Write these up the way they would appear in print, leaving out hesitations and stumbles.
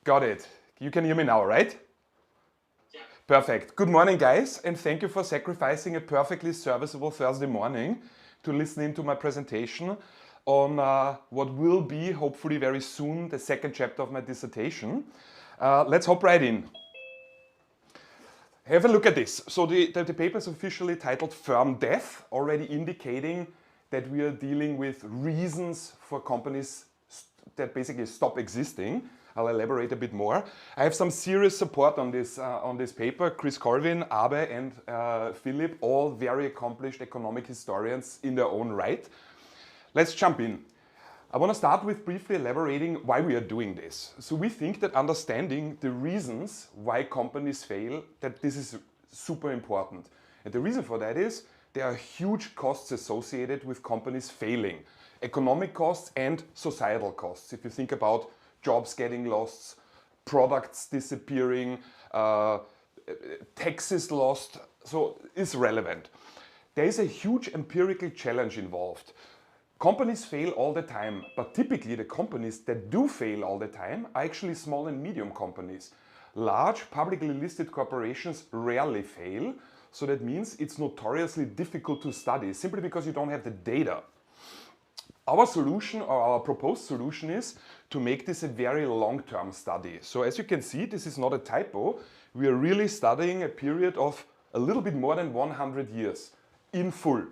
Got it. You can hear me now, right? Yeah. Perfect. Good morning, guys, and thank you for sacrificing a perfectly serviceable Thursday morning to listen into my presentation on what will be, hopefully very soon, the second chapter of my dissertation. Let's hop right in. Have a look at this. So the paper is officially titled Firm Death, already indicating that we are dealing with reasons for companies that basically stop existing. I'll elaborate a bit more. I have some serious support on this paper. Chris Colvin, Abe, and Philip, all very accomplished economic historians in their own right. Let's jump in. I want to start with briefly elaborating why we are doing this. So we think that understanding the reasons why companies fail, that this is super important. And the reason for that is there are huge costs associated with companies failing. Economic costs and societal costs. If you think about jobs getting lost, products disappearing, taxes lost, so it's relevant. There is a huge empirical challenge involved. Companies fail all the time, but typically the companies that do fail all the time are actually small and medium companies. Large publicly listed corporations rarely fail, so that means it's notoriously difficult to study simply because you don't have the data. Our solution, or our proposed solution, is to make this a very long-term study. So as you can see, this is not a typo. We are really studying a period of a little bit more than 100 years in full.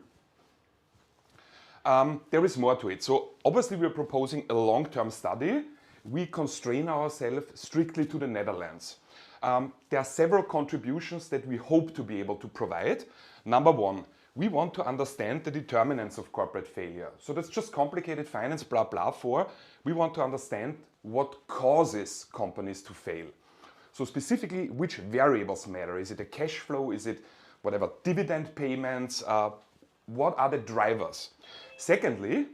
There is more to it. So obviously we're proposing a long-term study. We constrain ourselves strictly to the Netherlands. There are several contributions that we hope to be able to provide. Number one, we want to understand the determinants of corporate failure. So that's just complicated finance, blah, blah, for. We want to understand what causes companies to fail. So specifically, which variables matter? Is it a cash flow? Is it whatever, dividend payments? What are the drivers? Secondly,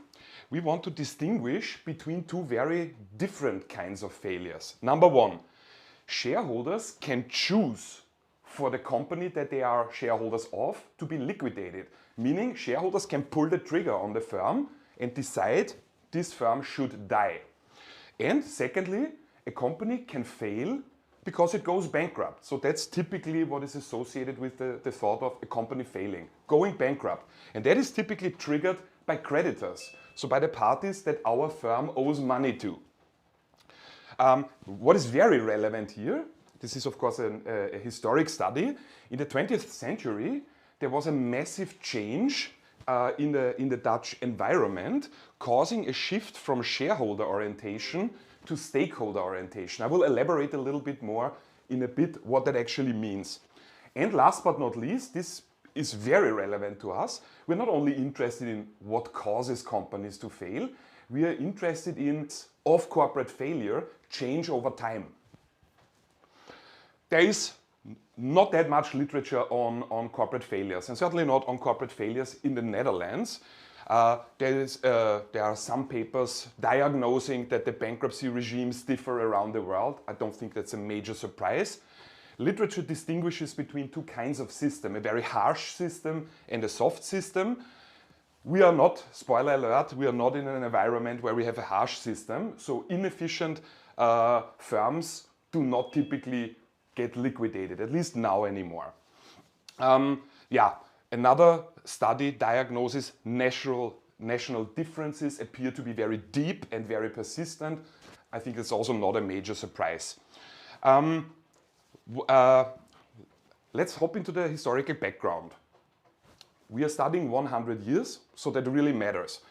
we want to distinguish between two very different kinds of failures. Number one, shareholders can choose for the company that they are shareholders of to be liquidated. Meaning shareholders can pull the trigger on the firm and decide this firm should die. And secondly, a company can fail because it goes bankrupt. So that's typically what is associated with the thought of a company failing, going bankrupt. And that is typically triggered by creditors, so by the parties that our firm owes money to. What is very relevant here, this is of course a historic study. In the 20th century, there was a massive change in the Dutch environment, causing a shift from shareholder orientation to stakeholder orientation. I will elaborate a little bit more in a bit what that actually means. And last but not least, this is very relevant to us. We're not only interested in what causes companies to fail, we are interested in of corporate failure change over time. There is not that much literature on corporate failures, and certainly not on corporate failures in the Netherlands. There are some papers diagnosing that the bankruptcy regimes differ around the world. I don't think that's a major surprise. Literature distinguishes between two kinds of system, a very harsh system and a soft system. We are not, spoiler alert, we are not in an environment where we have a harsh system, so inefficient firms do not typically get liquidated, at least now anymore. Another study diagnoses national differences appear to be very deep and very persistent. I think it's also not a major surprise. Let's hop into the historical background. We are studying 100 years, so that really matters.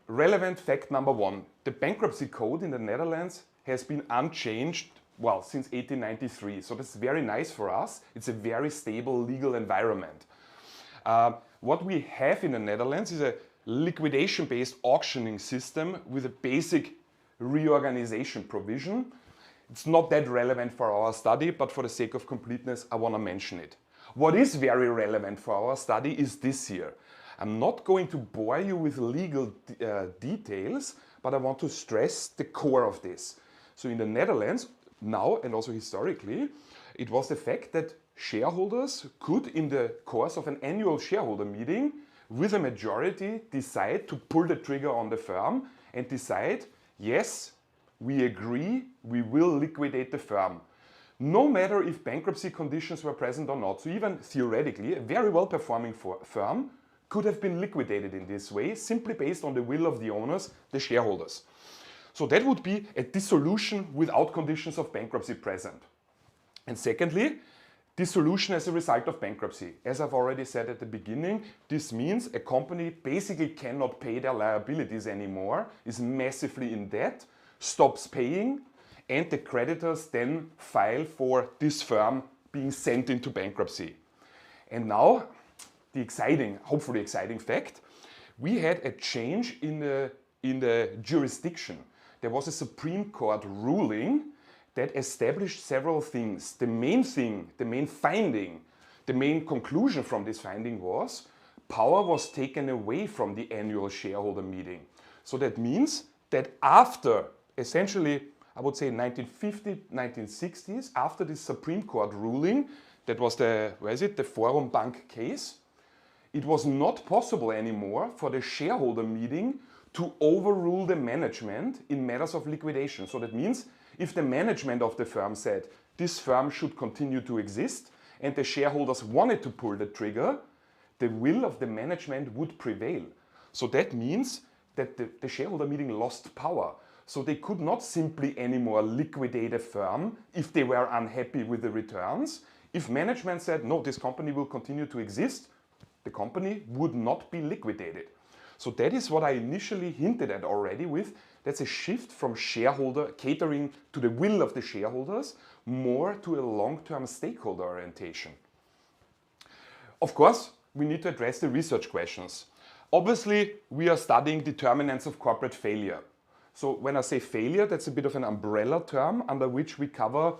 Relevant fact number one, the bankruptcy code in the Netherlands has been unchanged, well, since 1893. So that's very nice for us. It's a very stable legal environment. What we have in the Netherlands is a liquidation-based auctioning system with a basic reorganization provision. It's not that relevant for our study, but for the sake of completeness, I want to mention it. What is very relevant for our study is this here. I'm not going to bore you with legal details, but I want to stress the core of this. So in the Netherlands, now and also historically, it was the fact that shareholders could, in the course of an annual shareholder meeting, with a majority, decide to pull the trigger on the firm and decide, yes, we agree we will liquidate the firm, no matter if bankruptcy conditions were present or not. So even theoretically, a very well-performing firm could have been liquidated in this way, simply based on the will of the owners, the shareholders. So that would be a dissolution without conditions of bankruptcy present. And secondly, dissolution as a result of bankruptcy. As I've already said at the beginning, this means a company basically cannot pay their liabilities anymore, is massively in debt, stops paying, and the creditors then file for this firm being sent into bankruptcy. And now, the exciting, hopefully exciting fact, we had a change in the jurisdiction. There was a Supreme Court ruling that established several things. The main thing, the main finding, the main conclusion from this finding was power was taken away from the annual shareholder meeting. So that means that after, essentially, I would say 1950s, 1960s, after this Supreme Court ruling, that was the Forum Bank case, it was not possible anymore for the shareholder meeting to overrule the management in matters of liquidation. So that means if the management of the firm said this firm should continue to exist and the shareholders wanted to pull the trigger, the will of the management would prevail. So that means that the shareholder meeting lost power. So they could not simply anymore liquidate a firm if they were unhappy with the returns. If management said, no, this company will continue to exist, the company would not be liquidated. So that is what I initially hinted at already with, that's a shift from shareholder catering to the will of the shareholders, more to a long-term stakeholder orientation. Of course, we need to address the research questions. Obviously, we are studying determinants of corporate failure. So when I say failure, that's a bit of an umbrella term under which we cover,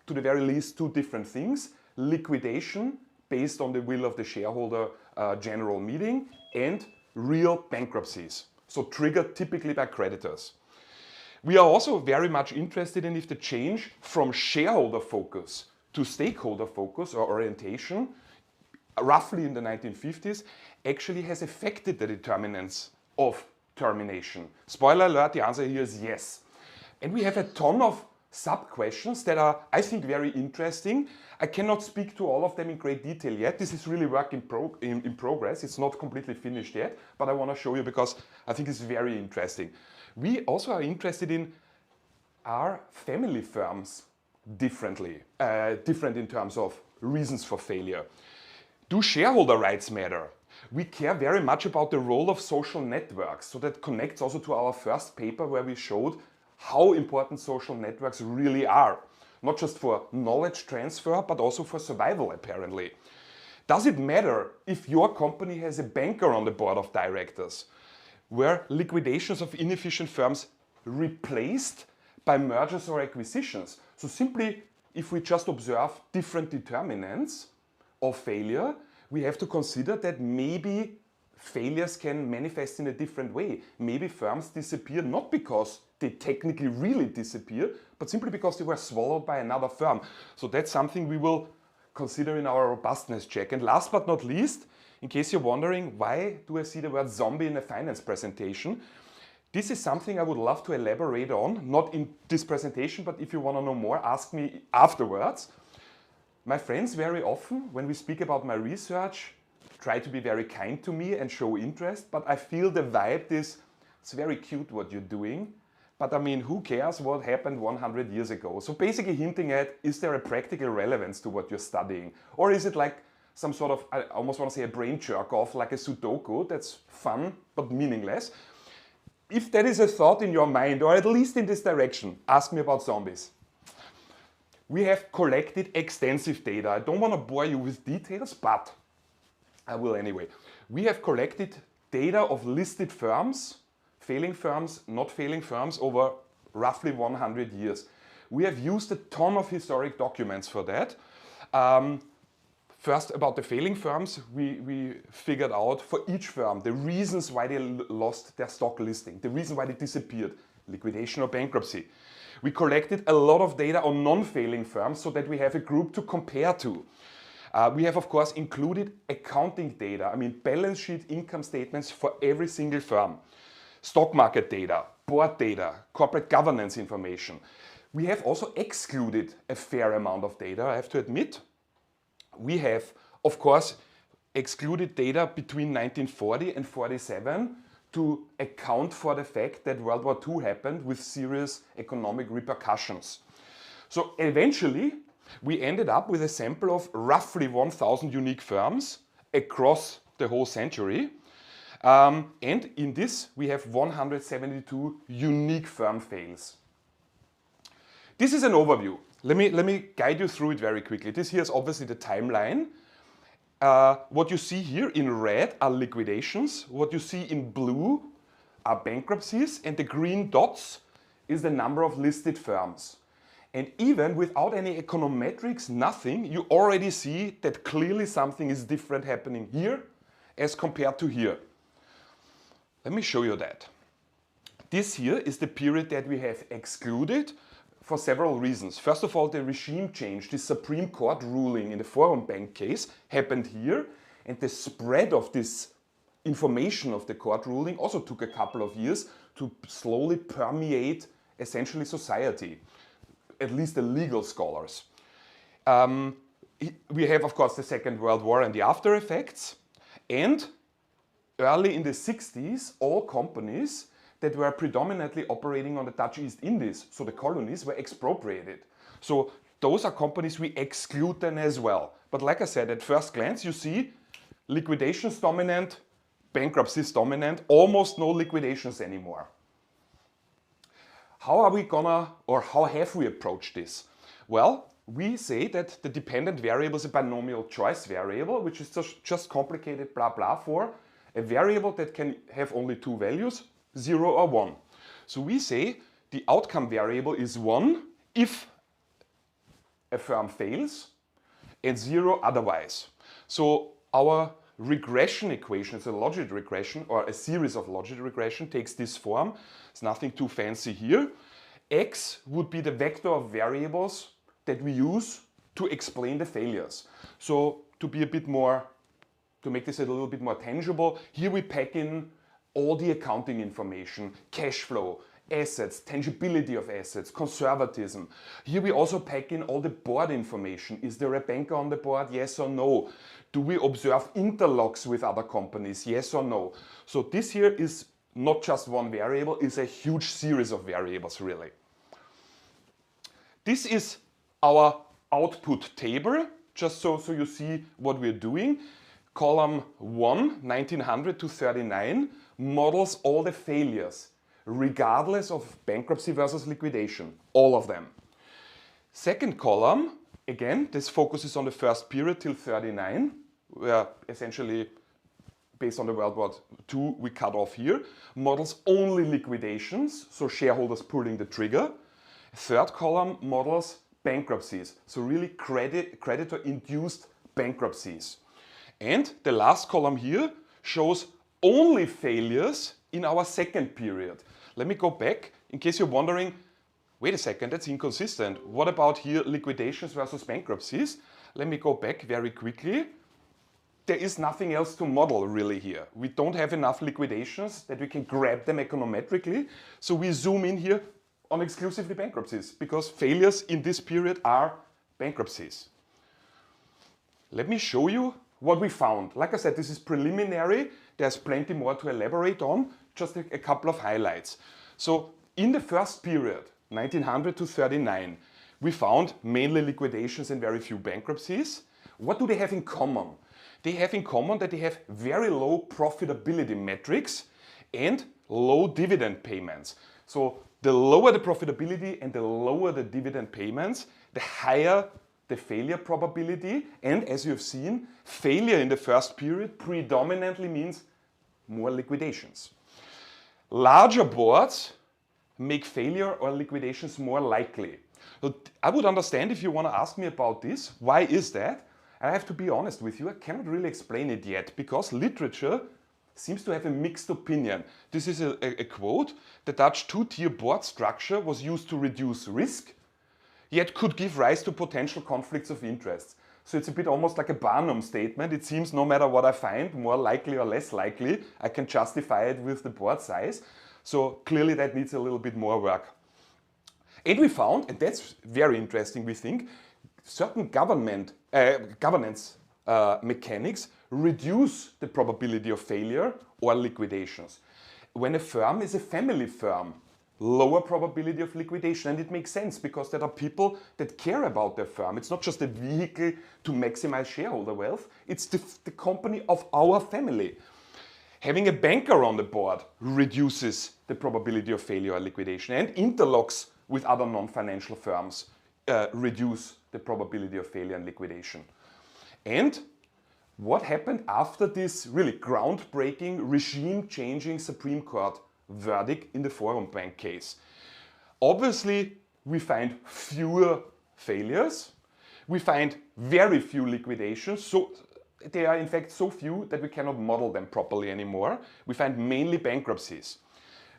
to the very least, two different things: liquidation based on the will of the shareholder general meeting, and real bankruptcies, so triggered typically by creditors. We are also very much interested in if the change from shareholder focus to stakeholder focus or orientation, roughly in the 1950s, actually has affected the determinants of termination. Spoiler alert, the answer here is yes. And we have a ton of sub-questions that are, I think, very interesting. I cannot speak to all of them in great detail yet. This is really work in progress. It's not completely finished yet, but I want to show you because I think it's very interesting. We also are interested in, are family firms different in terms of reasons for failure? Do shareholder rights matter? We care very much about the role of social networks, so that connects also to our first paper where we showed how important social networks really are. Not just for knowledge transfer, but also for survival, apparently. Does it matter if your company has a banker on the board of directors? Were liquidations of inefficient firms replaced by mergers or acquisitions? So simply, if we just observe different determinants of failure, we have to consider that maybe failures can manifest in a different way. Maybe firms disappear not because they technically really disappear, but simply because they were swallowed by another firm. So that's something we will consider in our robustness check. And last but not least, in case you're wondering, why do I see the word zombie in a finance presentation? This is something I would love to elaborate on, not in this presentation, but if you want to know more, ask me afterwards. My friends very often, when we speak about my research, try to be very kind to me and show interest, but I feel the vibe is, it's very cute what you're doing, but I mean, who cares what happened 100 years ago? So basically hinting at, is there a practical relevance to what you're studying? Or is it like some sort of, I almost want to say a brain jerk off, like a Sudoku, that's fun but meaningless? If that is a thought in your mind, or at least in this direction, ask me about zombies. We have collected extensive data. I don't want to bore you with details, but I will anyway. We have collected data of listed firms, failing firms, not failing firms, over roughly 100 years. We have used a ton of historic documents for that. First, about the failing firms, we figured out for each firm the reasons why they lost their stock listing, the reason why they disappeared, liquidation or bankruptcy. We collected a lot of data on non-failing firms so that we have a group to compare to. We have, of course, included accounting data, I mean balance sheet income statements for every single firm. Stock market data, board data, corporate governance information. We have also excluded a fair amount of data, I have to admit. We have, of course, excluded data between 1940 and 47 to account for the fact that World War II happened with serious economic repercussions. So eventually, we ended up with a sample of roughly 1,000 unique firms across the whole century. And in this, we have 172 unique firm fails. This is an overview. Let me guide you through it very quickly. This here is obviously the timeline. What you see here in red are liquidations. What you see in blue are bankruptcies. And the green dots is the number of listed firms. And even without any econometrics, nothing, you already see that clearly something is different happening here as compared to here. Let me show you that. This here is the period that we have excluded for several reasons. First of all, the regime change, the Supreme Court ruling in the Forum Bank case happened here, and the spread of this information of the court ruling also took a couple of years to slowly permeate essentially society, at least the legal scholars. We have, of course, the Second World War and the after effects, and early in the 60s, all companies that were predominantly operating on the Dutch East Indies, so the colonies, were expropriated. So those are companies, we exclude them as well. But like I said, at first glance, you see liquidations dominant, bankruptcies dominant, almost no liquidations anymore. How are we gonna, or how have we approached this? Well, we say that the dependent variable is a binomial choice variable, which is just complicated blah blah for a variable that can have only two values, 0 or 1. So we say the outcome variable is 1 if a firm fails and 0 otherwise. So our regression equation is a logit regression or a series of logit regression, takes this form. It's nothing too fancy here. X would be the vector of variables that we use to explain the failures. So to be a bit more, to make this a little bit more tangible, here we pack in all the accounting information, cash flow, assets, tangibility of assets, conservatism. Here we also pack in all the board information. Is there a banker on the board? Yes or no? Do we observe interlocks with other companies? Yes or no? So this here is not just one variable, it's a huge series of variables really. This is our output table, just so you see what we're doing. Column 1, 1900 to 39, models all the failures, regardless of bankruptcy versus liquidation, all of them. Second column, again, this focuses on the first period till 39, where essentially, based on the World War II, we cut off here, models only liquidations, so shareholders pulling the trigger. Third column models bankruptcies, so really creditor-induced bankruptcies. And the last column here shows only failures in our second period. Let me go back in case you're wondering, wait a second, that's inconsistent. What about here liquidations versus bankruptcies? Let me go back very quickly. There is nothing else to model really here. We don't have enough liquidations that we can grab them econometrically. So we zoom in here on exclusively bankruptcies because failures in this period are bankruptcies. Let me show you what we found. Like I said, this is preliminary. There's plenty more to elaborate on, just a couple of highlights. So in the first period, 1900 to 39, we found mainly liquidations and very few bankruptcies. What do they have in common? They have in common that they have very low profitability metrics and low dividend payments. So the lower the profitability and the lower the dividend payments, the higher the failure probability. And as you've seen, failure in the first period predominantly means more liquidations. Larger boards make failure or liquidations more likely. So I would understand if you want to ask me about this. Why is that? I have to be honest with you, I cannot really explain it yet because literature seems to have a mixed opinion. This is a quote. The Dutch two-tier board structure was used to reduce risk, yet could give rise to potential conflicts of interest. So it's a bit almost like a Barnum statement. It seems no matter what I find, more likely or less likely, I can justify it with the board size. So clearly that needs a little bit more work. And we found, and that's very interesting, we think, certain governance mechanics reduce the probability of failure or liquidations. When a firm is a family firm, lower probability of liquidation, and it makes sense because there are people that care about their firm. It's not just a vehicle to maximize shareholder wealth, it's the company of our family. Having a banker on the board reduces the probability of failure or liquidation, and interlocks with other non-financial firms reduce the probability of failure and liquidation. And what happened after this really groundbreaking, regime-changing Supreme Court verdict in the Forum Bank case? Obviously, we find fewer failures. We find very few liquidations. So they are in fact so few that we cannot model them properly anymore. We find mainly bankruptcies.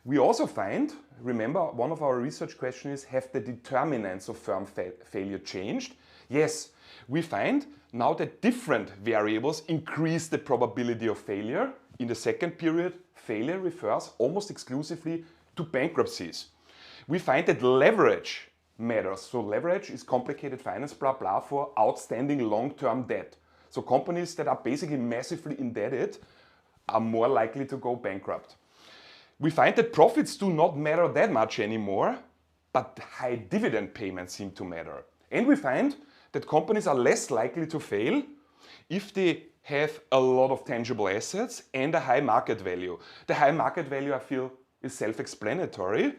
We also find, remember, one of our research questions is, have the determinants of firm failure changed? Yes, we find now that different variables increase the probability of failure. In the second period, failure refers almost exclusively to bankruptcies. We find that leverage matters. So leverage is complicated finance, blah, blah, for outstanding long-term debt. So companies that are basically massively indebted are more likely to go bankrupt. We find that profits do not matter that much anymore, but high dividend payments seem to matter. And we find that companies are less likely to fail if they have a lot of tangible assets and a high market value. The high market value, I feel, is self-explanatory.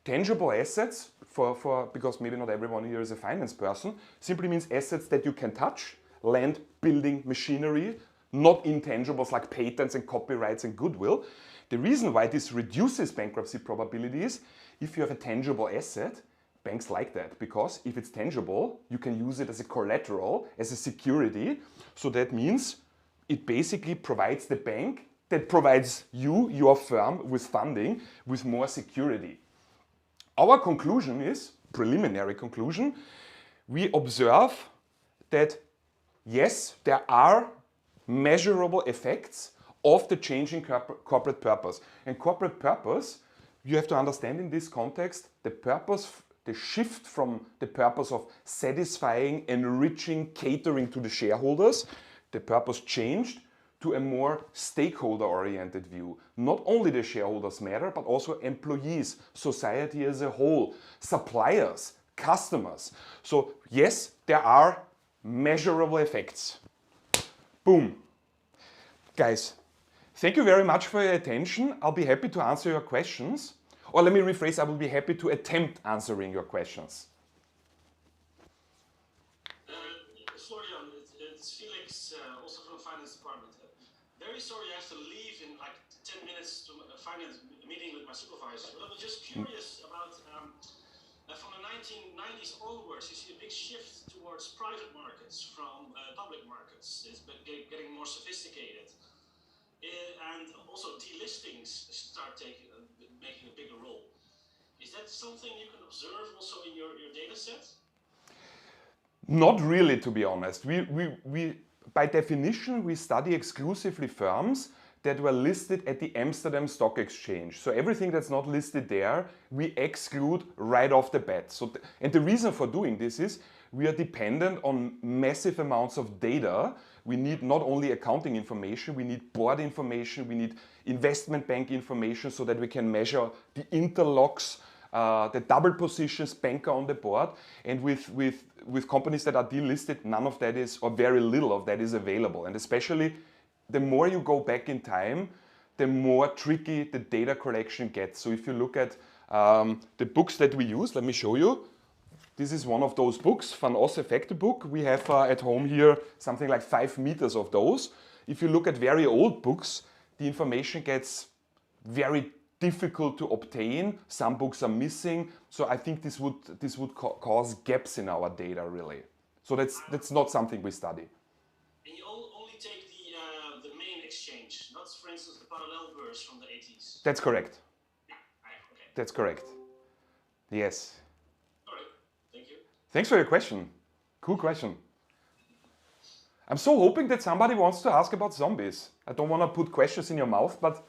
Tangible assets, because maybe not everyone here is a finance person, simply means assets that you can touch, land, building, machinery, not intangibles like patents and copyrights and goodwill. The reason why this reduces bankruptcy probability is if you have a tangible asset, banks like that, because if it's tangible, you can use it as a collateral, as a security. So that means it basically provides the bank that provides you, your firm, with funding, with more security. Our conclusion is, preliminary conclusion, we observe that yes, there are measurable effects of the changing corporate purpose. And corporate purpose, you have to understand in this context, the shift from the purpose of satisfying, enriching, catering to the shareholders, the purpose changed to a more stakeholder-oriented view. Not only the shareholders matter, but also employees, society as a whole, suppliers, customers. So yes, there are measurable effects. Boom. Guys, thank you very much for your attention. I'll be happy to answer your questions. Or let me rephrase, I will be happy to attempt answering your questions. Florian, it's Felix, also from the finance department. Very sorry I have to leave in like 10 minutes to a finance meeting with my supervisor. But I was just curious about, from the 1990s onwards, you see a big shift towards private markets from public markets. It's getting more sophisticated. And also delistings start making a bigger role. Is that something you can observe also in your data set? Not really, to be honest. We by definition, we study exclusively firms that were listed at the Amsterdam Stock Exchange. So everything that's not listed there, we exclude right off the bat. And the reason for doing this is we are dependent on massive amounts of data. We need not only accounting information, we need board information, we need investment bank information so that we can measure the interlocks, the double positions, banker on the board. And with companies that are delisted, none of that is, or very little of that is available. And especially the more you go back in time, the more tricky the data collection gets. So if you look at the books that we use, let me show you. This is one of those books, Van Os Effecte book. We have at home here something like 5 meters of those. If you look at very old books, the information gets very difficult to obtain. Some books are missing. So I think this would cause gaps in our data, really. So that's not something we study. And you only take the main exchange, not, for instance, the parallel burst from the 80s. That's correct. Yeah. Okay. That's correct. Yes. All right. Thank you. Thanks for your question. Cool question. I'm so hoping that somebody wants to ask about zombies. I don't want to put questions in your mouth, but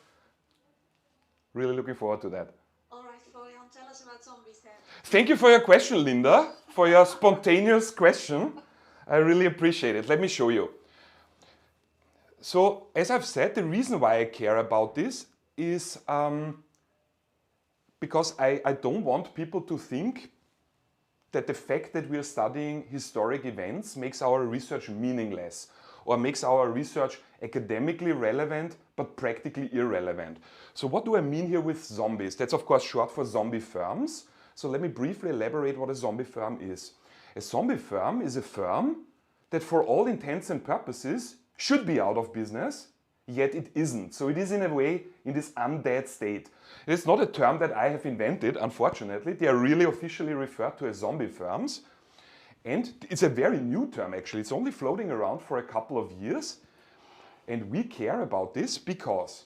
Really looking forward to that. All right, Florian, tell us about zombies then. Thank you for your question, Linda, for your spontaneous question. I really appreciate it. Let me show you. So, as I've said, the reason why I care about this is because I don't want people to think that the fact that we are studying historic events makes our research meaningless or makes our research academically relevant but practically irrelevant. So what do I mean here with zombies? That's of course short for zombie firms. So let me briefly elaborate what a zombie firm is. A zombie firm is a firm that for all intents and purposes should be out of business, yet it isn't. So it is in a way in this undead state. It is not a term that I have invented, unfortunately. They are really officially referred to as zombie firms. And it's a very new term actually. It's only floating around for a couple of years. And we care about this because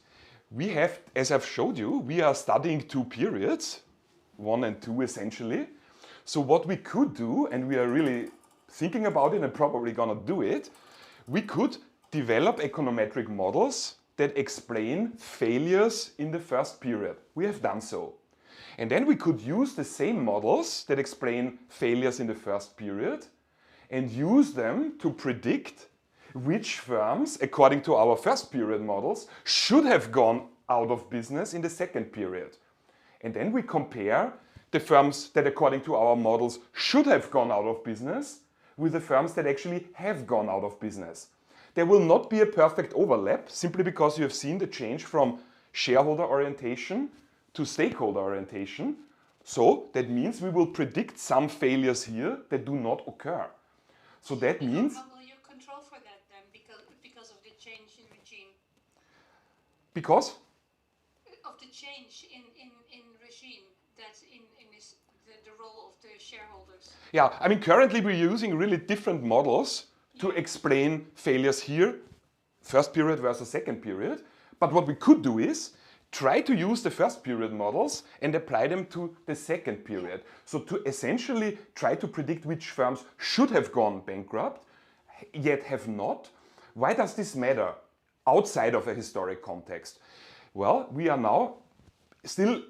we have, as I've showed you, we are studying two periods, 1 and 2 essentially. So what we could do, and we are really thinking about it and probably gonna do it, we could develop econometric models that explain failures in the first period. We have done so. And then we could use the same models that explain failures in the first period and use them to predict which firms, according to our first period models, should have gone out of business in the second period. And then we compare the firms that, according to our models, should have gone out of business with the firms that actually have gone out of business. There will not be a perfect overlap simply because you have seen the change from shareholder orientation to stakeholder orientation. So that means we will predict some failures here that do not occur. So that means... How will you control for that then because of the change in regime? Because? Of the change in regime that's in this, the role of the shareholders. Yeah, I mean currently we're using really different models to explain failures here, first period versus second period. But what we could do is try to use the first period models and apply them to the second period. So to essentially try to predict which firms should have gone bankrupt, yet have not. Why does this matter outside of a historic context? Well, we are now still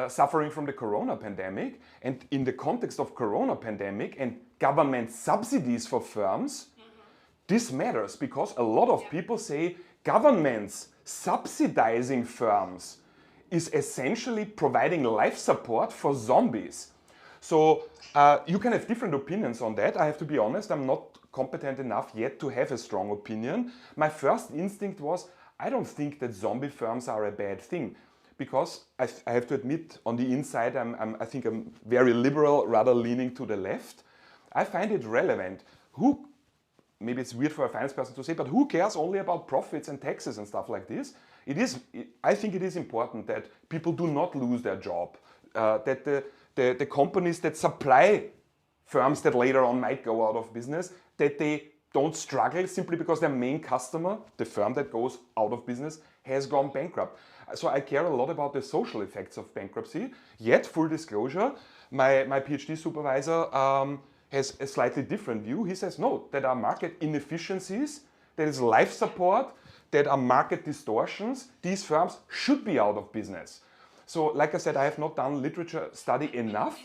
suffering from the corona pandemic, and in the context of corona pandemic and government subsidies for firms, this matters because a lot of people say governments subsidizing firms is essentially providing life support for zombies. So you can have different opinions on that. I have to be honest, I'm not competent enough yet to have a strong opinion. My first instinct was, I don't think that zombie firms are a bad thing. Because I have to admit, on the inside, I think I'm very liberal, rather leaning to the left. I find it relevant. Maybe it's weird for a finance person to say, but who cares only about profits and taxes and stuff like this? I think it is important that people do not lose their job, that the companies that supply firms that later on might go out of business, that they don't struggle simply because their main customer, the firm that goes out of business, has gone bankrupt. So I care a lot about the social effects of bankruptcy, yet full disclosure, my PhD supervisor has a slightly different view. He says, no, that are market inefficiencies, there is life support, that are market distortions, these firms should be out of business. So like I said, I have not done literature study enough.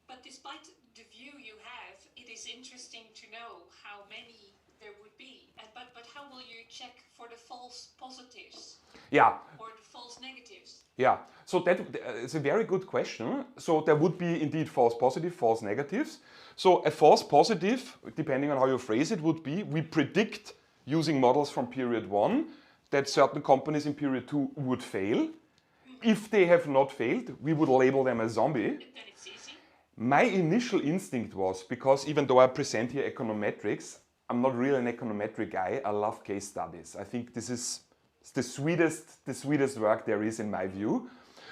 But despite the view you have, it is interesting to know how many there would be. But how will you check for the false positives? Yeah. Or the false negatives? Yeah, so that is a very good question. So there would be indeed false positive, false negatives. So a false positive, depending on how you phrase it, would be we predict using models from period 1 that certain companies in period 2 would fail. If they have not failed, we would label them as zombie. Then it's easy. My initial instinct was, because even though I present here econometrics, I'm not really an econometric guy. I love case studies. I think this is the sweetest work there is in my view.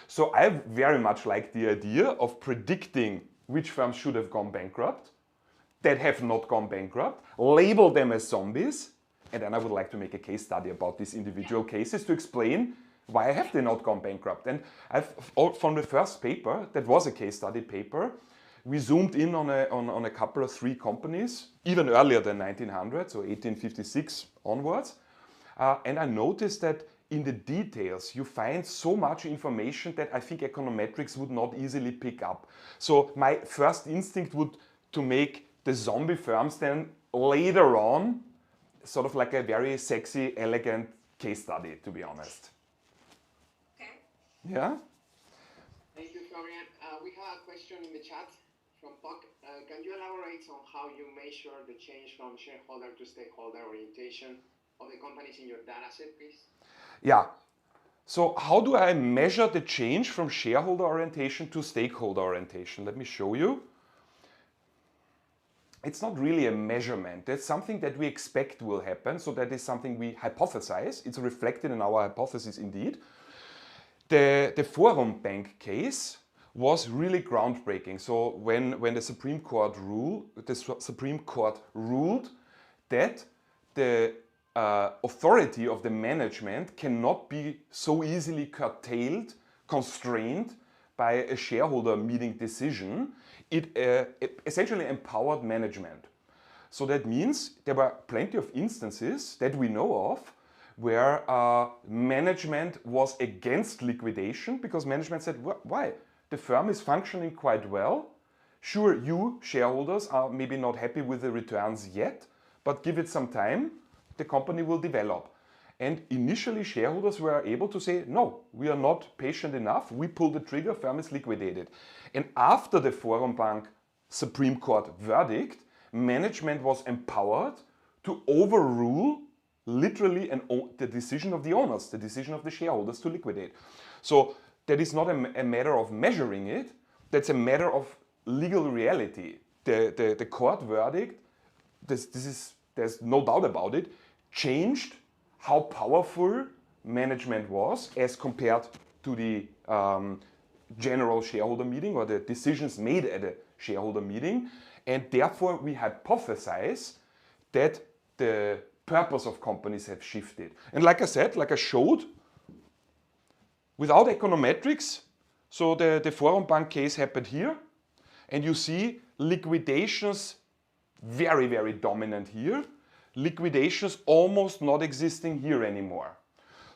So I very much like the idea of predicting which firms should have gone bankrupt, that have not gone bankrupt, label them as zombies, and then I would like to make a case study about these individual cases to explain why have they not gone bankrupt. And from the first paper, that was a case study paper, we zoomed in on a couple of 3 companies, even earlier than 1900, so 1856 onwards. And I noticed that in the details, you find so much information that I think econometrics would not easily pick up. So my first instinct would to make the zombie firms then later on sort of like a very sexy, elegant case study, to be honest. Okay. Yeah? Thank you, Florian. We have a question in the chat from Puck. Can you elaborate on how you measure the change from shareholder to stakeholder orientation of the companies in your data set, please? Yeah. So how do I measure the change from shareholder orientation to stakeholder orientation? Let me show you. It's not really a measurement. It's something that we expect will happen. So that is something we hypothesize. It's reflected in our hypothesis indeed. The Forum Bank case was really groundbreaking. So when the Supreme Court ruled that the authority of the management cannot be so easily curtailed, constrained by a shareholder meeting decision, it essentially empowered management. So that means there were plenty of instances that we know of where management was against liquidation because management said, why? The firm is functioning quite well. Sure, you shareholders are maybe not happy with the returns yet, but give it some time, the company will develop. And initially shareholders were able to say, no, we are not patient enough, we pull the trigger, firm is liquidated. And after the Forum Bank Supreme Court verdict, management was empowered to overrule literally the decision of the owners, the decision of the shareholders to liquidate. So that is not a matter of measuring it, that's a matter of legal reality. The court verdict, there's no doubt about it, changed how powerful management was as compared to the general shareholder meeting or the decisions made at a shareholder meeting. And therefore we hypothesize that the purpose of companies have shifted. And like I said, like I showed, without econometrics, so the Forum Bank case happened here, and you see liquidations very, very dominant here, liquidations almost not existing here anymore.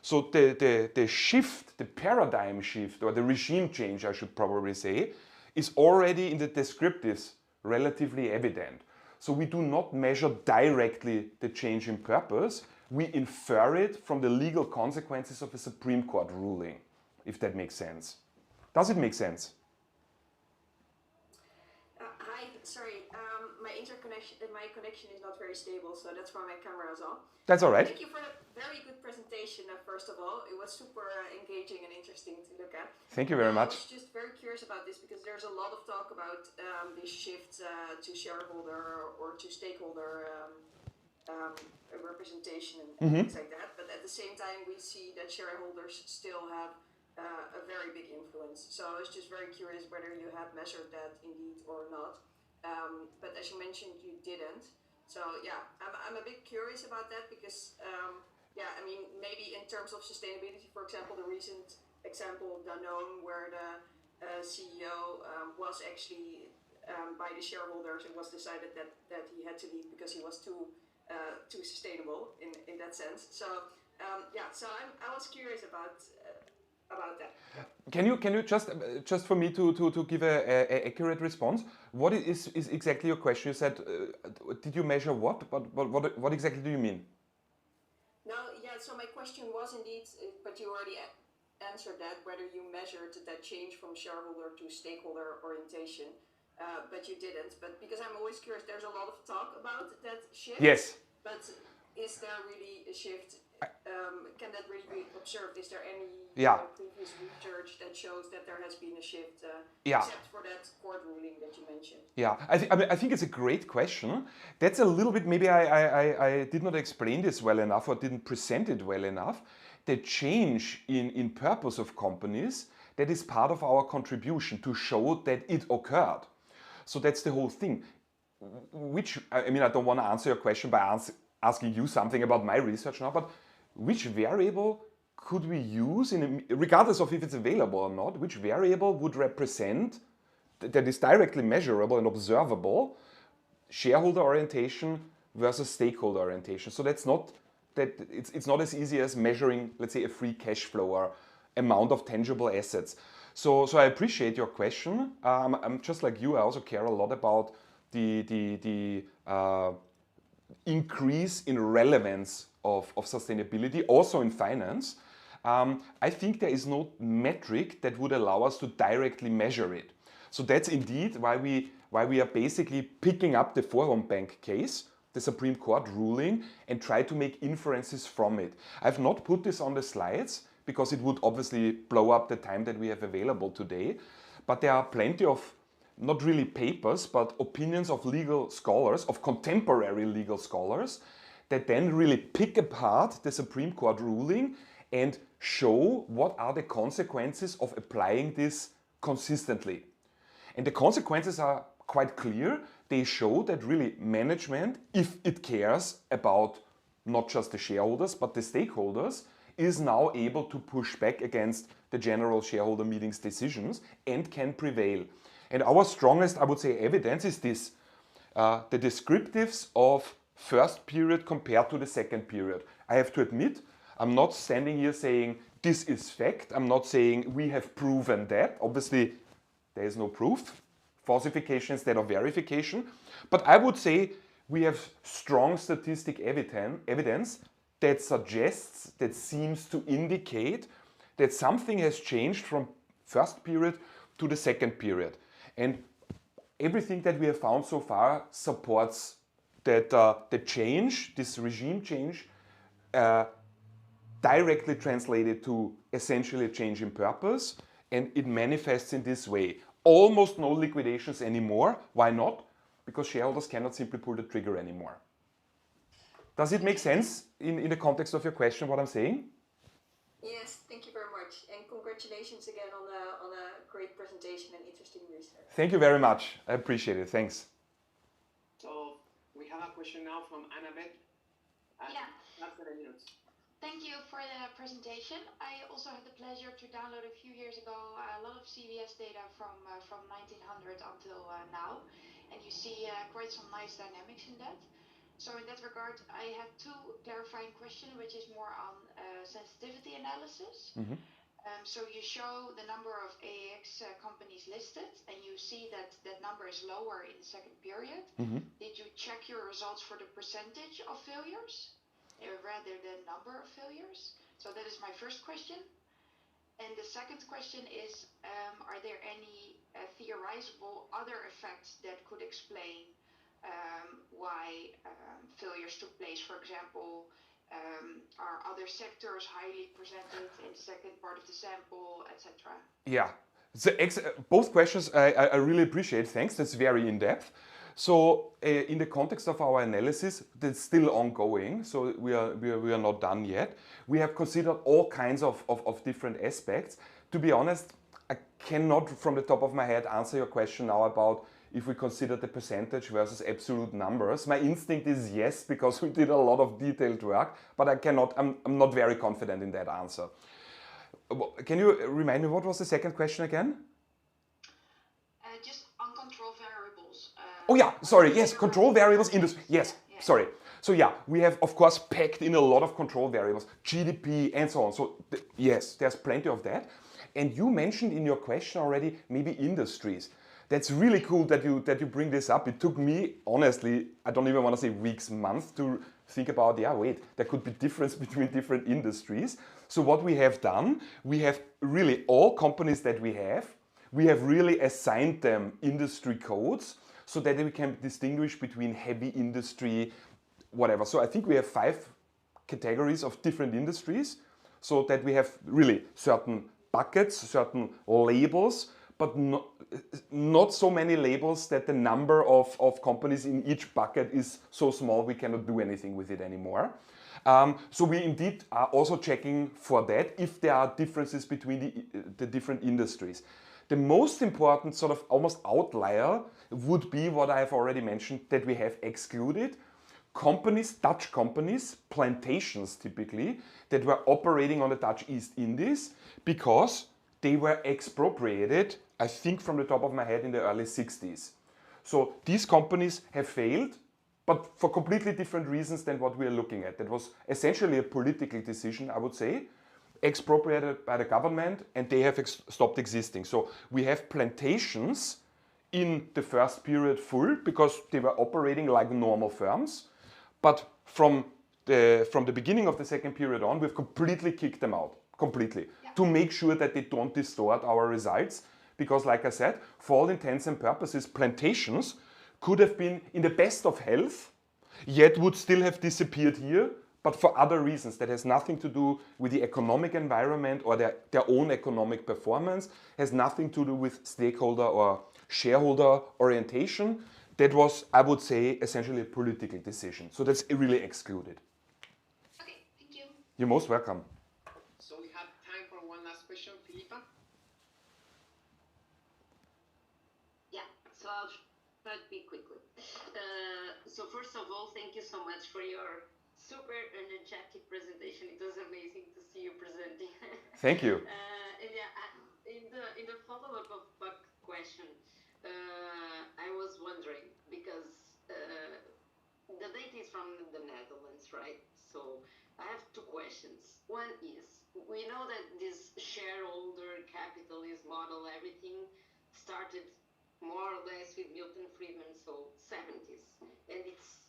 So the shift, the paradigm shift, or the regime change, I should probably say, is already in the descriptives relatively evident. So we do not measure directly the change in purpose, we infer it from the legal consequences of a Supreme Court ruling, if that makes sense. Does it make sense? Hi, sorry, my connection is not very stable, so that's why my camera is on. That's all right. Thank you for a very good presentation, first of all. It was super engaging and interesting to look at. Thank you very much. I was just very curious about this because there's a lot of talk about this shift to shareholder or to stakeholder representation and things like that. But at the same time, we see that shareholders still have a very big influence. So I was just very curious whether you had measured that indeed or not. But as you mentioned, you didn't. So yeah, I'm a bit curious about that because yeah, I mean, maybe in terms of sustainability, for example, the recent example of Danone, where the CEO was actually by the shareholders, it was decided that he had to leave because he was too sustainable in that sense. So yeah, so I was curious about that. Can you just for me to give a accurate response? What is exactly your question? You said, did you measure what? What exactly do you mean? No, yeah. So my question was indeed, but you already answered that, whether you measured that change from shareholder to stakeholder orientation, but you didn't. But because I'm always curious, there's a lot of talk about that shift. Yes. But is there really a shift? Can that really be observed? Is there any previous research that shows that there has been a shift, except for that court ruling that you mentioned? Yeah, I think it's a great question. That's a little bit, maybe I did not explain this well enough or didn't present it well enough. The change in purpose of companies, that is part of our contribution to show that it occurred. So that's the whole thing. I mean, I don't want to answer your question by asking you something about my research now, but which variable could we use, regardless of if it's available or not, which variable would represent, that is directly measurable and observable, shareholder orientation versus stakeholder orientation? So that's not that it's not as easy as measuring, let's say, a free cash flow or amount of tangible assets. So I appreciate your question. I'm just like you. I also care a lot about the increase in relevance of sustainability, also in finance. I think there is no metric that would allow us to directly measure it. So that's indeed why we are basically picking up the Forum Bank case, the Supreme Court ruling, and try to make inferences from it. I've not put this on the slides because it would obviously blow up the time that we have available today. But there are plenty of, not really papers, but opinions of legal scholars, of contemporary legal scholars, that then really pick apart the Supreme Court ruling and show what are the consequences of applying this consistently. And the consequences are quite clear. They show that really management, if it cares about not just the shareholders, but the stakeholders, is now able to push back against the general shareholder meeting's decisions and can prevail. And our strongest, I would say, evidence is this. The descriptives of first period compared to the second period. I have to admit, I'm not standing here saying this is fact. I'm not saying we have proven that. Obviously, there is no proof. Falsification instead of verification. But I would say we have strong statistic evidence that suggests, that seems to indicate that something has changed from first period to the second period. And everything that we have found so far supports that the change, this regime change, directly translated to essentially a change in purpose, and it manifests in this way. Almost no liquidations anymore. Why not? Because shareholders cannot simply pull the trigger anymore. Does it make sense in the context of your question what I'm saying? Yes, thank you very much. And congratulations again on a great presentation and interesting research. Thank you very much. I appreciate it. Thanks. So we have a question now from Annabeth. Yeah. After the minutes. Thank you for the presentation. I also had the pleasure to download a few years ago a lot of CBS data from 1900 until now, and you see quite some nice dynamics in that. So in that regard, I had two clarifying questions, which is more on sensitivity analysis. Mm-hmm. So you show the number of AEX companies listed, and you see that that number is lower in the second period. Mm-hmm. Did you check your results for the percentage of failures rather than number of failures? So that is my first question. And the second question is, are there any theorizable other effects that could explain why failures took place? For example, are other sectors highly presented in the second part of the sample, etc.? Yeah, so both questions I really appreciate. Thanks, that's very in-depth. So in the context of our analysis, that's still ongoing, so we are not done yet. We have considered all kinds of different aspects. To be honest, I cannot from the top of my head answer your question now about if we consider the percentage versus absolute numbers. My instinct is yes, because we did a lot of detailed work, but I'm not very confident in that answer. Can you remind me, what was the second question again? Just on control variables. Oh yeah, sorry, yes, control variables, industry, yes, sorry. So yeah, we have of course packed in a lot of control variables, GDP and so on. So yes, there's plenty of that. And you mentioned in your question already maybe industries. That's really cool that you bring this up. It took me, honestly, I don't even want to say weeks, months to think about, yeah, wait, there could be difference between different industries. So what we have done, we have really all companies that we have really assigned them industry codes so that we can distinguish between heavy industry, whatever. So I think we have 5 categories of different industries so that we have really certain buckets, certain labels, but not so many labels that the number of companies in each bucket is so small we cannot do anything with it anymore. So we indeed are also checking for that if there are differences between the different industries. The most important sort of almost outlier would be what I have already mentioned, that we have excluded companies, Dutch companies, plantations typically, that were operating on the Dutch East Indies because they were expropriated, I think from the top of my head, in the early 60s. So these companies have failed, but for completely different reasons than what we are looking at. That was essentially a political decision, I would say, expropriated by the government, and they have stopped existing. So we have plantations in the first period full because they were operating like normal firms, but from the beginning of the second period on, we've completely kicked them out, completely, to make sure that they don't distort our results. Because like I said, for all intents and purposes, plantations could have been in the best of health, yet would still have disappeared here, but for other reasons that has nothing to do with the economic environment or their own economic performance, has nothing to do with stakeholder or shareholder orientation. That was, I would say, essentially a political decision. So that's really excluded. Okay, thank you. You're most welcome. So we have time for one last question, Philippa. Yeah, so I'll try to be quickly. So first of all, thank you so much for your super energetic presentation. It was amazing to see you presenting. Thank you. And yeah, in the follow-up of Buck's question, I was wondering because the data is from the Netherlands, right? So I have two questions. One is, we know that this shareholder capitalism model, everything started more or less with Milton Friedman, so 70s. And it's,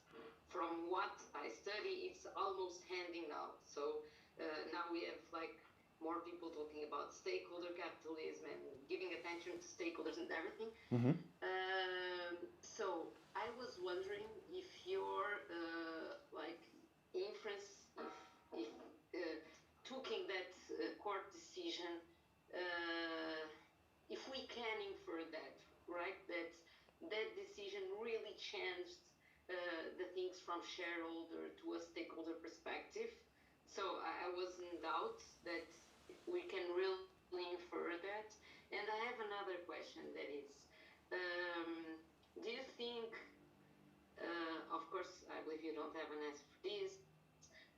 from what I study, it's almost handing now. So now we have like more people talking about stakeholder capitalism and giving attention to stakeholders and everything. Mm-hmm. So I was wondering if your like inference, if taking that court decision, if we can infer that, right, that decision really changed the things from shareholder to a stakeholder perspective. So I was in doubt that we can really infer that. And I have another question that is, do you think, of course, I believe you don't have an answer for this,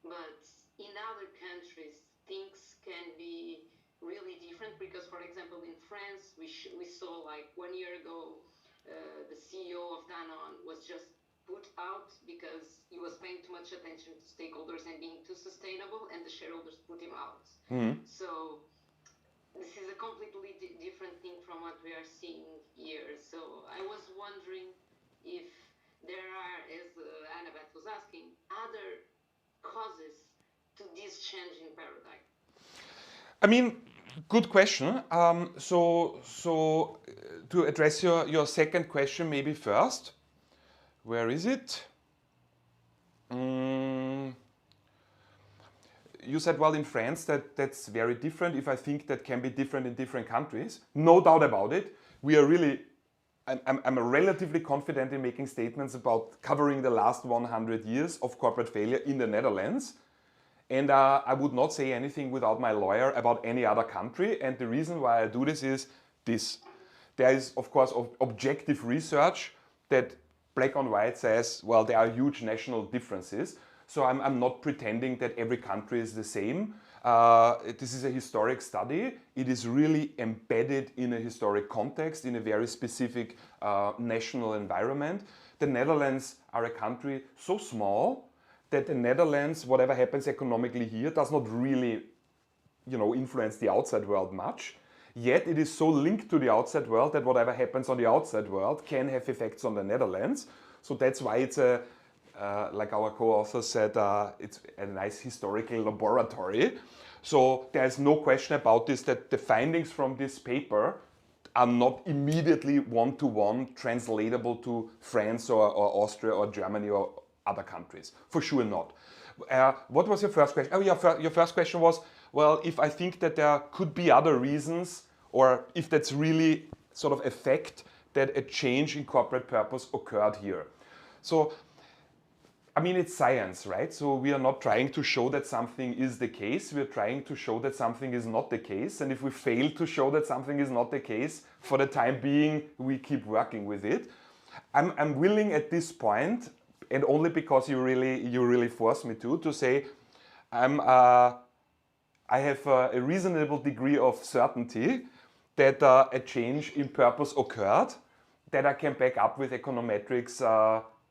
but in other countries, things can be really different because, for example, in France, we saw like 1 year ago, the CEO of Danone was just put out because he was paying too much attention to stakeholders and being too sustainable, and the shareholders put him out. Mm-hmm. So this is a completely different thing from what we are seeing here. So I was wondering if there are, as Annabeth was asking, other causes to this change in paradigm. I mean, good question. So to address your second question maybe first, where is it? You said, well, in France, that's very different. If I think that can be different in different countries, no doubt about it. We are really, I'm relatively confident in making statements about covering the last 100 years of corporate failure in the Netherlands. And I would not say anything without my lawyer about any other country. And the reason why I do this is this. There is, of course, objective research that black on white says, well, there are huge national differences. So I'm not pretending that every country is the same. This is a historic study. It is really embedded in a historic context, in a very specific national environment. The Netherlands are a country so small that the Netherlands, whatever happens economically here, does not really, influence the outside world much. Yet it is so linked to the outside world that whatever happens on the outside world can have effects on the Netherlands. So that's why it's like our co-author said, it's a nice historical laboratory. So there's no question about this, that the findings from this paper are not immediately one-to-one translatable to France or Austria or Germany or other countries. For sure not. What was your first question? Oh, your first question was, well, if I think that there could be other reasons, or if that's really sort of a fact that a change in corporate purpose occurred here. So, I mean, it's science, right? So we are not trying to show that something is the case. We're trying to show that something is not the case. And if we fail to show that something is not the case, for the time being, we keep working with it. I'm willing at this point, and only because you really force me to say, I have a reasonable degree of certainty that a change in purpose occurred, that I can back up with econometrics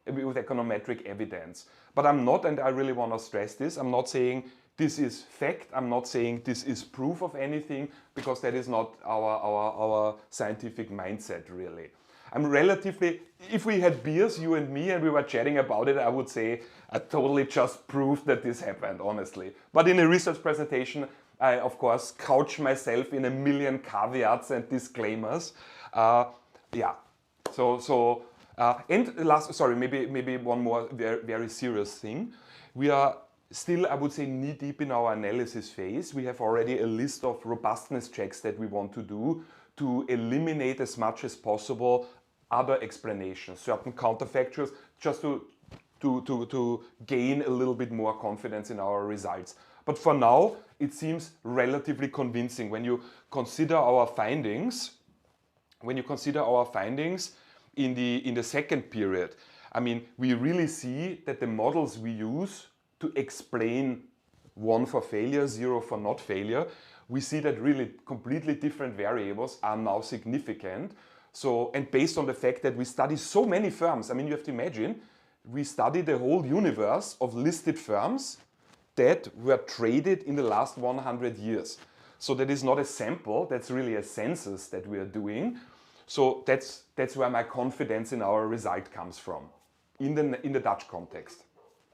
with econometric evidence. But I'm not, and I really want to stress this, I'm not saying this is fact, I'm not saying this is proof of anything, because that is not our scientific mindset really. I'm relatively, if we had beers, you and me, and we were chatting about it, I would say I totally just proved that this happened, honestly. But in a research presentation, I of course couch myself in a million caveats and disclaimers. Yeah, and last, sorry, maybe one more very serious thing. We are still, I would say, knee deep in our analysis phase. We have already a list of robustness checks that we want to do to eliminate as much as possible other explanations, certain counterfactuals, just to gain a little bit more confidence in our results. But for now, it seems relatively convincing when you consider our findings. When you consider our findings in the second period, I mean, we really see that the models we use to explain 1 for failure, 0 for not failure, we see that really completely different variables are now significant. So, and based on the fact that we study so many firms, I mean, you have to imagine, we study the whole universe of listed firms that were traded in the last 100 years. So that is not a sample, that's really a census that we are doing. So that's where my confidence in our result comes from, in the Dutch context.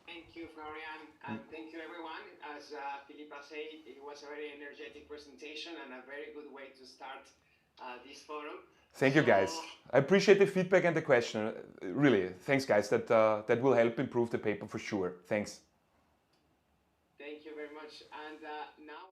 Thank you, Florian, and thank you, everyone. As Philippa said, it was a very energetic presentation and a very good way to start this forum. Thank you, guys. I appreciate the feedback and the question. Really, thanks, guys. That will help improve the paper for sure. Thanks. Thank you very much. And now.